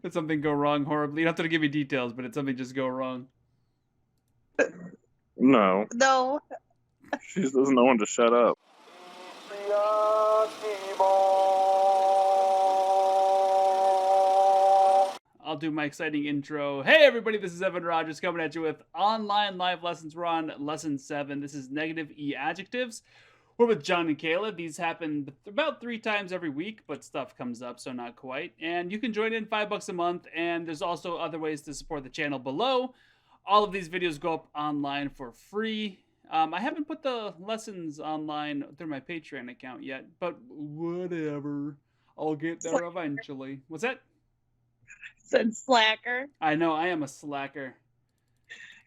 Did something go wrong horribly? You don't have to give me details, but did something just go wrong? No. No. She just doesn't know when to shut up. I'll do my exciting intro. Hey everybody, this is Evan Rogers coming at you with online live lessons. We're on lesson 7. This is negative E adjectives. We're with John and Kayla. These happen about 3 times every week, but stuff comes up, so not quite. And you can join in $5 a month, and there's also other ways to support the channel below. All of these videos go up online for free. I haven't put the lessons online through my Patreon account yet, but whatever. I'll get there eventually. What's that? Said slacker. I know, I am a slacker.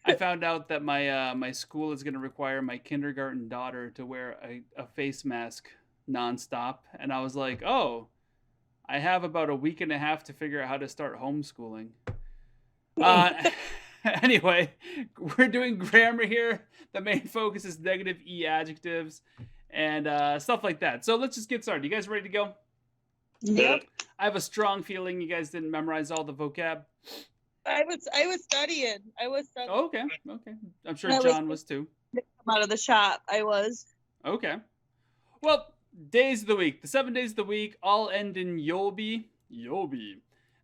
I found out that my school is going to require my kindergarten daughter to wear a face mask nonstop, and I was like, oh, I have about a week and a half to figure out how to start homeschooling. Anyway, we're doing grammar here. The main focus is negative E adjectives and stuff like that. So let's just get started. You guys ready to go? Yep. I have a strong feeling you guys didn't memorize all the vocab. I was studying. Oh, okay. I'm sure I was- John was too. Come out of the shop. I was. Okay. Well, days of the week. The 7 days of the week all end in yobi. Yobi.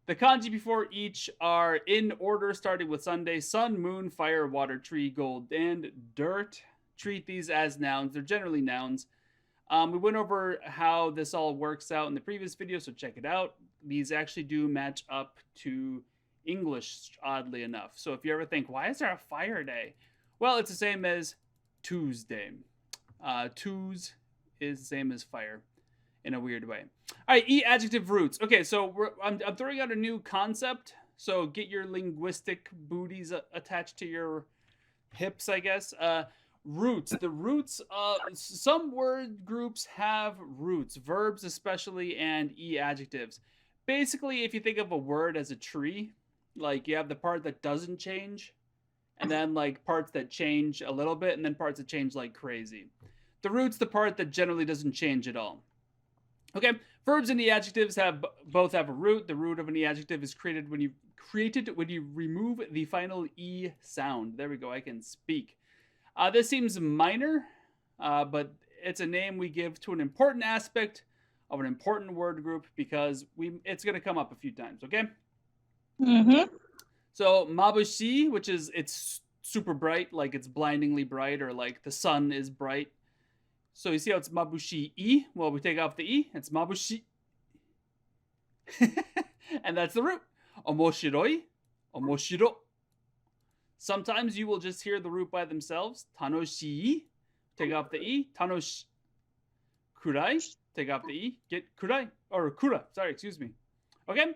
The kanji before each are in order, starting with Sunday: sun, moon, fire, water, tree, gold, and dirt. Treat these as nouns. They're generally nouns. We went over how this all works out in the previous video, so check it out. These actually do match up to English, oddly enough. So if you ever think, why is there a fire day? Well, it's the same as Tuesday. Tues is the same as fire in a weird way. All right, E adjective roots. Okay, so I'm throwing out a new concept. So get your linguistic booties attached to your hips, I guess. Roots. The roots, some word groups have roots, verbs especially, and E adjectives. Basically, if you think of a word as a tree, like you have the part that doesn't change, and then like parts that change a little bit, and then parts that change like crazy. The root's the part that generally doesn't change at all. Okay, verbs and E adjectives both have a root. The root of an E adjective is created when you remove the final E sound. There we go. I can speak. This seems minor, but it's a name we give to an important aspect of an important word group because it's going to come up a few times, okay? Mm-hmm. So mabushi, which is it's super bright, like it's blindingly bright, or like the sun is bright. So you see how it's mabushi-i? Well, we take off the E, it's mabushi. And that's the root. Omoshiroi, omoshiro. Sometimes you will just hear the root by themselves. Tanoshii, take off the E. Tanoshi. Kurai, take off the E. Get kurai, or kura, sorry, excuse me. Okay?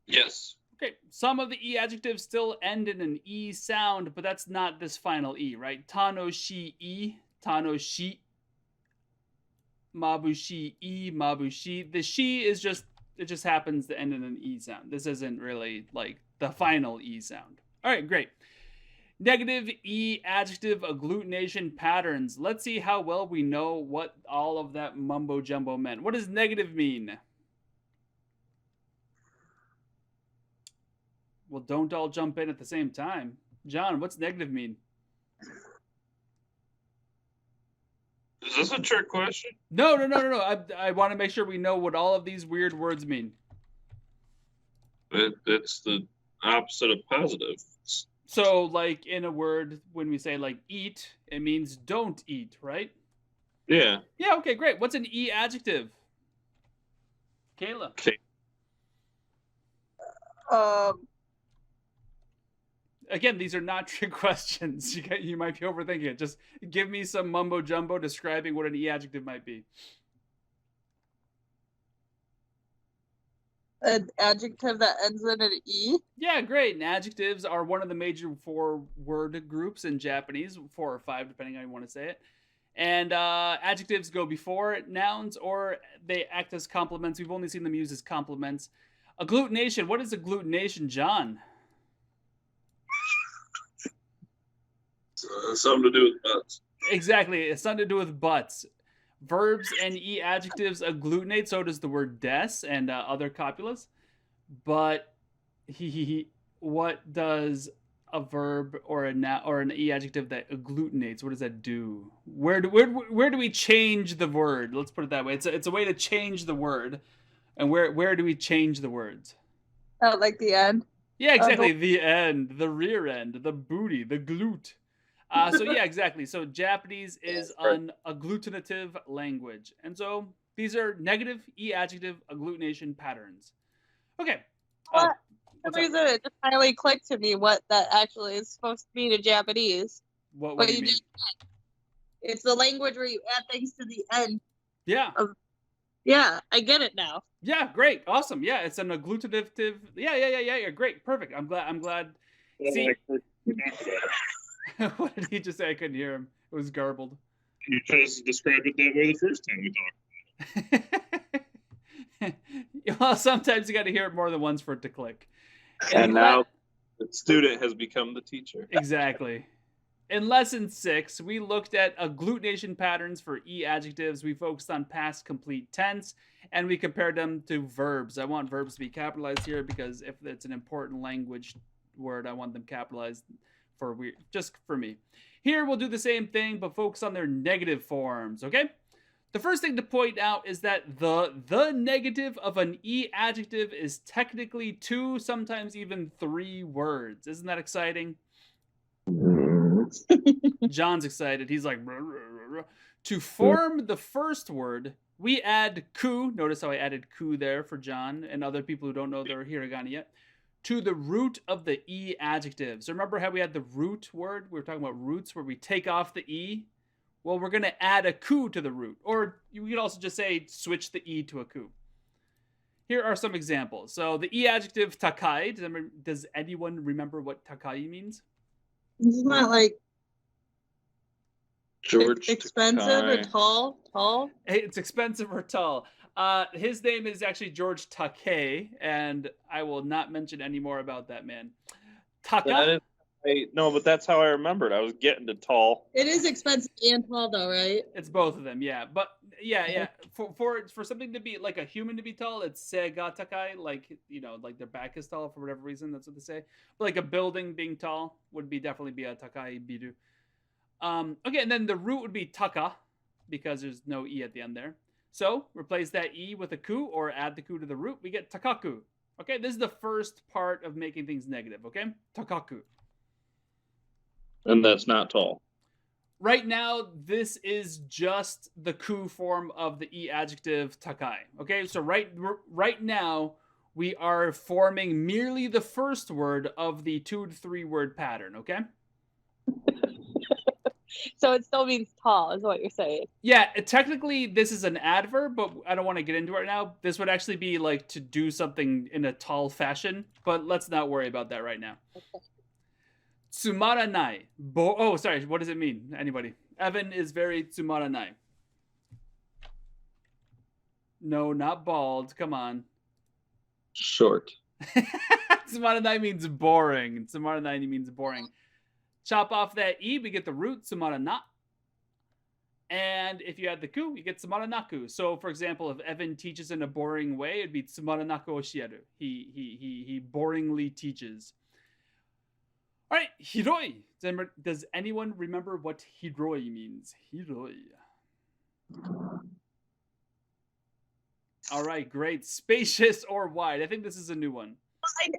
Yes. Okay, some of the E adjectives still end in an E sound, but that's not this final E, right? Tanoshii, tanoshi, mabushi-i, mabushi. The shi is just, it just happens to end in an E sound. This isn't really like the final E sound. All right, great. Negative E adjective agglutination patterns. Let's see how well we know what all of that mumbo jumbo meant. What does negative mean? Well, don't all jump in at the same time. John, what's negative mean? Is this a trick question? No. I want to make sure we know what all of these weird words mean. It's the opposite of positive. So, like in a word, when we say like eat, it means don't eat, right? Yeah. Yeah, okay, great. What's an E adjective? Kayla. Okay. Again, these are not trick questions. You might be overthinking it. Just give me some mumbo jumbo describing what an E adjective might be. An adjective that ends in an E? Yeah, great. And adjectives are one of the major 4 word groups in Japanese, 4 or 5, depending on how you want to say it. And adjectives go before nouns, or they act as complements. We've only seen them used as complements. Agglutination. What is agglutination, John? Something to do with butts. Exactly. It's something to do with butts. Verbs and e adjectives agglutinate, so does the word des and other copulas. But what does a verb or or an e adjective that agglutinates? What does that do? Where do we change the word? Let's put it that way. It's a way to change the word. And where do we change the words? Oh, like the end. Yeah, exactly. The end, the rear end, the booty, the glute. So yeah, exactly. So Japanese is an agglutinative language, and so these are negative e adjective agglutination patterns. Okay. For some What's up? reason, it just finally clicked to me what that actually is supposed to mean in Japanese. What do you mean? It's the language where you add things to the end. Yeah. Yeah, I get it now. Yeah, great, awesome. Yeah, it's an agglutinative. Yeah. Great, perfect. I'm glad. See, what did he just say? I couldn't hear him. It was garbled. You just described it that way the first time we talked. Well, sometimes you got to hear it more than once for it to click. And now the student has become the teacher. Exactly. In lesson 6, we looked at agglutination patterns for e adjectives. We focused on past complete tense, and we compared them to verbs. I want verbs to be capitalized here because if it's an important language word, I want them capitalized just for me. Here, we'll do the same thing, but focus on their negative forms, okay? The first thing to point out is that the negative of an e adjective is technically 2, sometimes even 3 words. Isn't that exciting? John's excited. He's like, "Ruh, ruh, ruh, ruh." To form the first word, we add ku. Notice how I added ku there for John and other people who don't know their hiragana yet. To the root of the e adjective. So remember how we had the root word? We were talking about roots where we take off the e. Well, we're going to add a ku to the root. Or you could also just say switch the e to a ku. Here are some examples. So the e adjective takai. Does anyone remember what takai means? It's not like George expensive or Takai. tall. Hey, it's expensive or tall. His name is actually George Takei, and I will not mention any more about that man. Taka? No, but that's how I remembered. I was getting to tall. It is expensive and tall, though, right? It's both of them, yeah. But yeah. For something to be like a human to be tall, it's sega takai, like like their back is tall for whatever reason. That's what they say. But like a building being tall would definitely be a takai biru. Okay, and then the root would be taka because there's no e at the end there. So replace that e with a ku or add the ku to the root. We get takaku. Okay, this is the first part of making things negative. Okay, takaku. And that's not tall. Right now, this is just the ku form of the e adjective takai. Okay, so right now we are forming merely the first word of the 2 to 3 word pattern. Okay. So it still means tall, is what you're saying. Yeah, technically this is an adverb, but I don't want to get into it right now. This would actually be like to do something in a tall fashion, but let's not worry about that right now. Okay. Tsumaranai. Oh, sorry. What does it mean? Anybody? Evan is very tsumaranai. No, not bald. Come on. Short. Tsumaranai means boring. Tsumaranai means boring. Chop off that e, we get the root tsumarana. And if you add the ku, you get tsumaranaku. So, for example, if Evan teaches in a boring way, it'd be tsumaranaku oshieru. He boringly teaches. All right, hiroi. Does anyone remember what hiroi means? Hiroi. All right, great. Spacious or wide. I think this is a new one.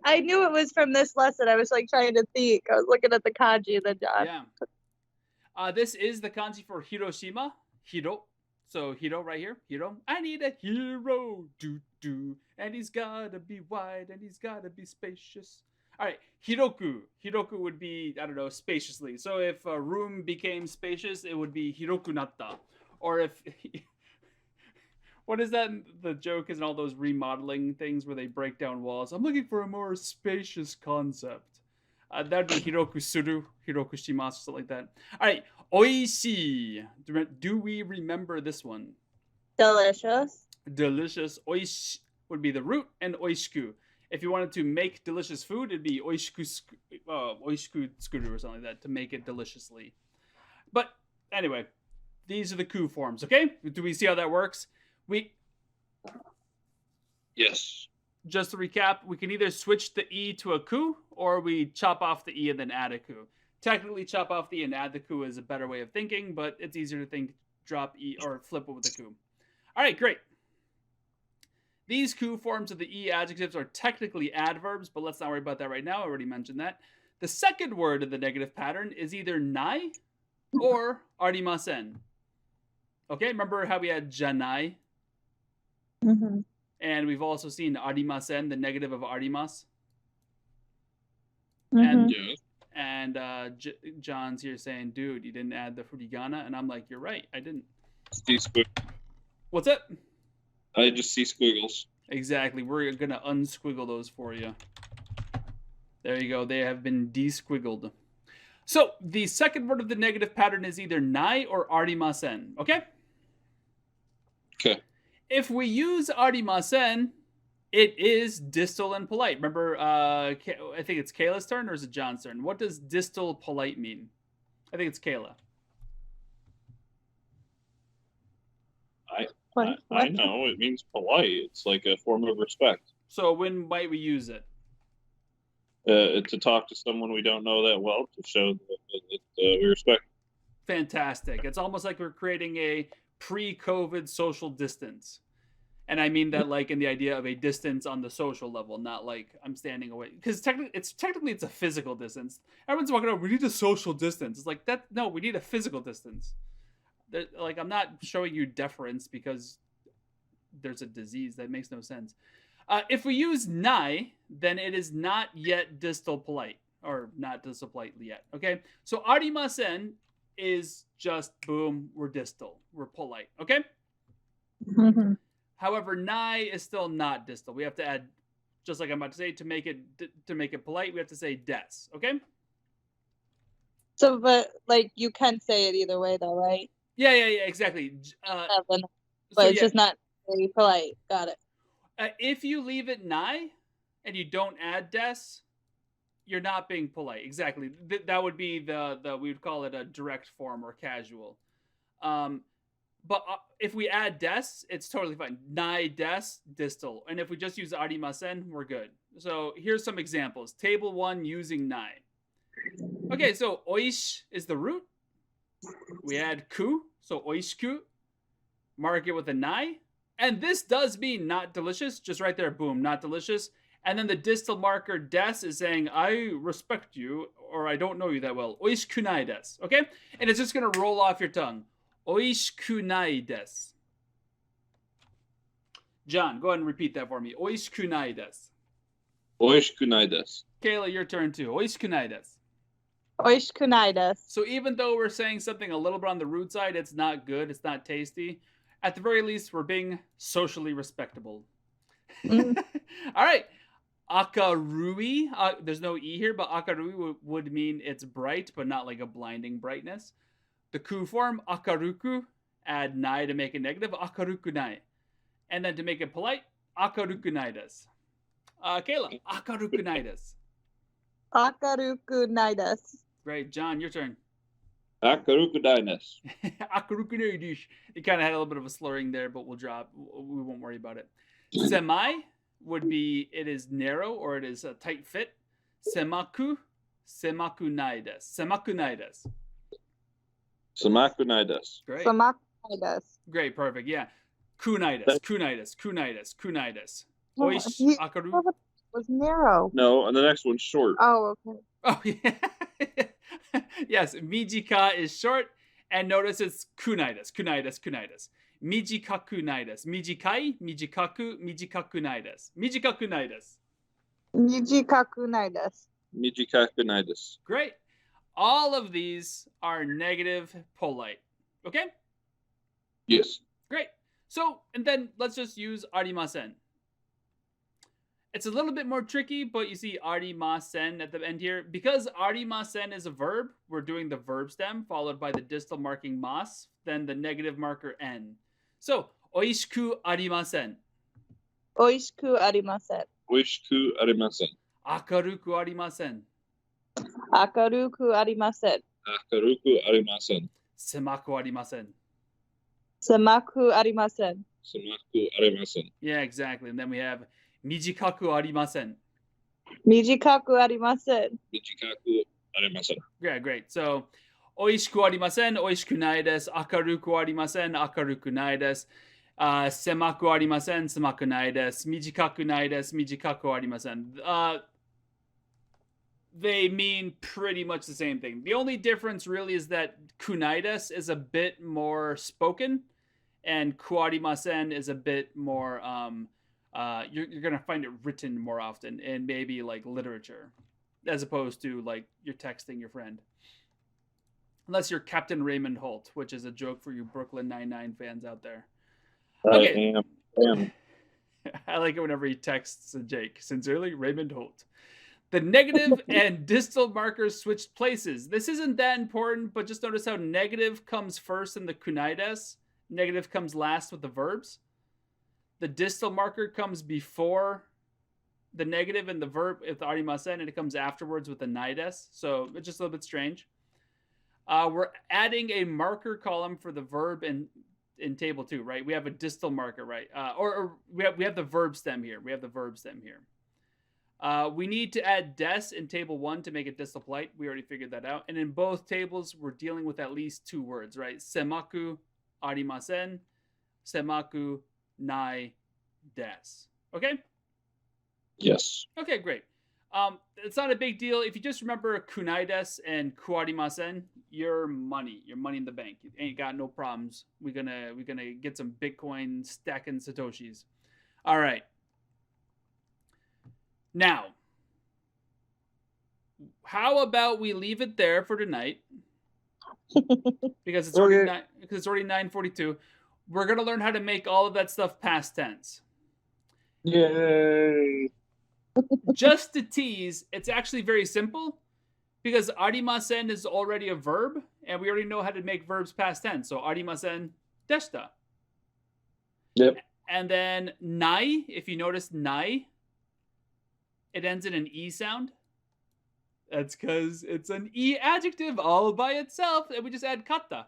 I knew it was from this lesson. I was like trying to think. I was looking at the kanji and then John. Yeah. This is the kanji for Hiroshima. Hiro. So hiro right here. Hiro. I need a hero. Do. And he's gotta be wide and he's gotta be spacious. All right, hiroku. Hiroku would be, I don't know, spaciously. So if a room became spacious, it would be hiroku natta. Or if, what is that? The joke is in all those remodeling things where they break down walls. I'm looking for a more spacious concept. That'd be hiroku suru, hiroku shimasu, something like that. All right, oishii. Do we remember this one? Delicious. Delicious. Oishi would be the root, and oishiku. If you wanted to make delicious food, it'd be oishiku skuru or something like that to make it deliciously. But anyway, These are the ku forms, okay? Do we see how that works? Yes. Just to recap, we can either switch the E to a ku, or we chop off the E and then add a ku. Technically, chop off the E and add the ku is a better way of thinking, but it's easier to think drop E or flip it with a ku. All right, great. These ku forms of the E adjectives are technically adverbs, but let's not worry about that right now. I already mentioned that. The second word of the negative pattern is either nai or arimasen. Okay, remember how we had janai? Mm-hmm. And we've also seen arimasen, the negative of arimas. Mm-hmm. And John's here saying, dude, you didn't add the hiragana. And I'm like, you're right, I didn't. What's it? I just see squiggles. Exactly. We're going to unsquiggle those for you. There you go. They have been desquiggled. So the second word of the negative pattern is either nai or arimasen. Okay? Okay. If we use arimasen, it is distal and polite. Remember, I think it's Kayla's turn, or is it John's turn? What does distal polite mean? I think it's Kayla. I know. It means polite. It's like a form of respect. So when might we use it? To talk to someone we don't know that well, to show that we respect. Fantastic. It's almost like we're creating a pre-COVID social distance. And I mean that like in the idea of a distance on the social level, not like I'm standing away. Because technically it's a physical distance. Everyone's walking over, we need a social distance. It's like that. No, we need a physical distance. Like I'm not showing you deference because there's a disease. That makes no sense. If we use nai, then it is not yet distal polite, or not distal polite yet. Okay, so arimasen is just boom, we're distal, we're polite. Okay. Mm-hmm. However, nai is still not distal. We have to add, just like I'm about to say, to make it polite, we have to say des. Okay. So, but like you can say it either way, though, right? Yeah, exactly. But it's just not very polite. Got it. If you leave it nai and you don't add des, you're not being polite. Exactly. That would be the we would call it a direct form or casual. But if we add des, it's totally fine. Nai des, distal. And if we just use arimasen, we're good. So here's some examples. Table 1 using nai. Okay, so oish is the root. We add ku, so oishiku. Mark it with a nai. And this does mean not delicious, just right there, boom, not delicious. And then the distal marker des is saying, I respect you, or I don't know you that well. Oishikunai desu, okay? And it's just going to roll off your tongue. Oishikunai desu. John, go ahead and repeat that for me. Oishikunai desu. Oishikunai desu. Kayla, your turn too. Oishikunai desu. Oishikunai desu. So even though we're saying something a little bit on the root side, it's not good, it's not tasty. At the very least, we're being socially respectable. Mm. All right. Akarui. There's no E here, but akarui would mean it's bright, but not like a blinding brightness. The ku form, akaruku, add nai to make it negative, akarukunai. And then to make it polite, akarukunai desu. Kayla, akarukunai desu. Akarukunai desu. Great. John, your turn. Akarukunai desu. Akarukunai desu. It kind of had a little bit of a slurring there, but we won't worry about it. Semai would be it is narrow or it is a tight fit. Semaku, semakunai desu. Semakunai desu. Samakunai desu. Great. Samakunai desu. Great, perfect. Yeah. Kunai desu, kunai desu, kunai desu, kunai desu. Oish, akaru. It was narrow. No, and the next one's short. Oh, okay. Oh, yeah. Yes, mijika is short, and notice it's kunai desu, kunai desu, kunai desu. Mijikakunai desu. Mijikai, mijikaku, mijikakunai desu. Mijikakunai desu. Mijikakunai desu. Mijikakunai desu. Great. All of these are negative polite. Okay? Yes. Great. So, and then let's just use arimasen. It's a little bit more tricky, but you see arimasen at the end here. Because arimasen is a verb, we're doing the verb stem followed by the distal marking mas, then the negative marker n. So, oishiku arimasen. Oishiku arimasen. Oishiku arimasen. Akaruku arimasen. Akaruku arimasen. Akaruku arimasen. Semaku arimasen. Semaku arimasen. Semaku arimasen. Yeah, exactly. And then we have mijikaku arimasen. Mijikaku arimasen. Mijikaku arimasen. Yeah, great. So, oishiku arimasen, oishiku nai desu. Akaruku arimasen, akaruku nai desu. Semaku arimasen, semaku nai desu. Mijikaku nai desu, mijikaku arimasen. They mean pretty much the same thing. The only difference really is that kunaides is a bit more spoken, and kuarimasen is a bit more. You're gonna find it written more often in maybe like literature, as opposed to like you're texting your friend. Unless you're Captain Raymond Holt, which is a joke for you Brooklyn Nine-Nine fans out there. Okay. I am. I like it whenever he texts Jake. Sincerely, Raymond Holt. The negative and distal markers switched places. This isn't that important, but just notice how negative comes first in the kunaides. Negative comes last with the verbs. The distal marker comes before the negative and the verb with arimasen, and it comes afterwards with the naides. So it's just a little bit strange. We're adding a marker column for the verb in table 2, right? We have a distal marker, right? Or we have the verb stem here. We need to add des in table 1 to make it distal polite. We already figured that out. And in both tables, we're dealing with at least 2 words, right? Semaku arimasen, semaku nai des. Okay? Yes. Okay, great. It's not a big deal. If you just remember kunaides and kuarimasen, you're money in the bank. You ain't got no problems. We're gonna get some Bitcoin stacking satoshis. All right. Now, how about we leave it there for tonight? Because it's already because it's already 9:42. We're gonna learn how to make all of that stuff past tense. Yay! Just to tease, it's actually very simple because arimasen is already a verb, and we already know how to make verbs past tense. So arimasen deshita. Yep. And then nai, if you notice nai, it ends in an E sound. That's because it's an E adjective all by itself, and we just add kata.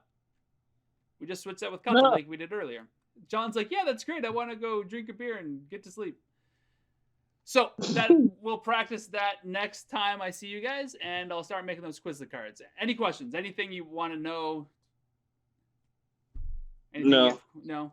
We just switch that with kata like we did earlier. John's like, yeah, that's great. I want to go drink a beer and get to sleep. So that we'll practice that next time I see you guys, and I'll start making those Quizlet cards. Any questions? Anything you want to know? No. No?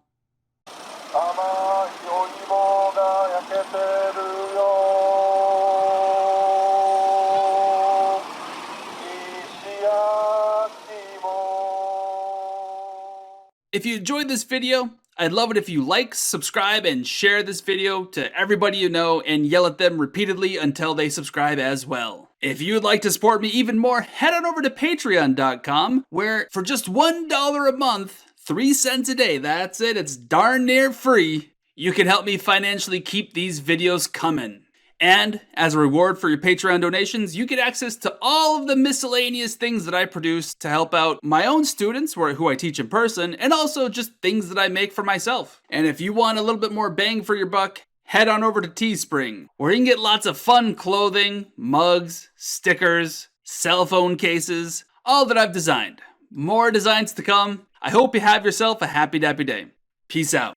If you enjoyed this video, I'd love it if you like, subscribe, and share this video to everybody you know and yell at them repeatedly until they subscribe as well. If you'd like to support me even more, head on over to patreon.com, where for just $1 a month, 3 cents a day, that's it, it's darn near free, you can help me financially keep these videos coming. And as a reward for your Patreon donations, you get access to all of the miscellaneous things that I produce to help out my own students who I teach in person, and also just things that I make for myself. And if you want a little bit more bang for your buck, head on over to Teespring, where you can get lots of fun clothing, mugs, stickers, cell phone cases, all that I've designed. More designs to come. I hope you have yourself a happy dappy day. Peace out.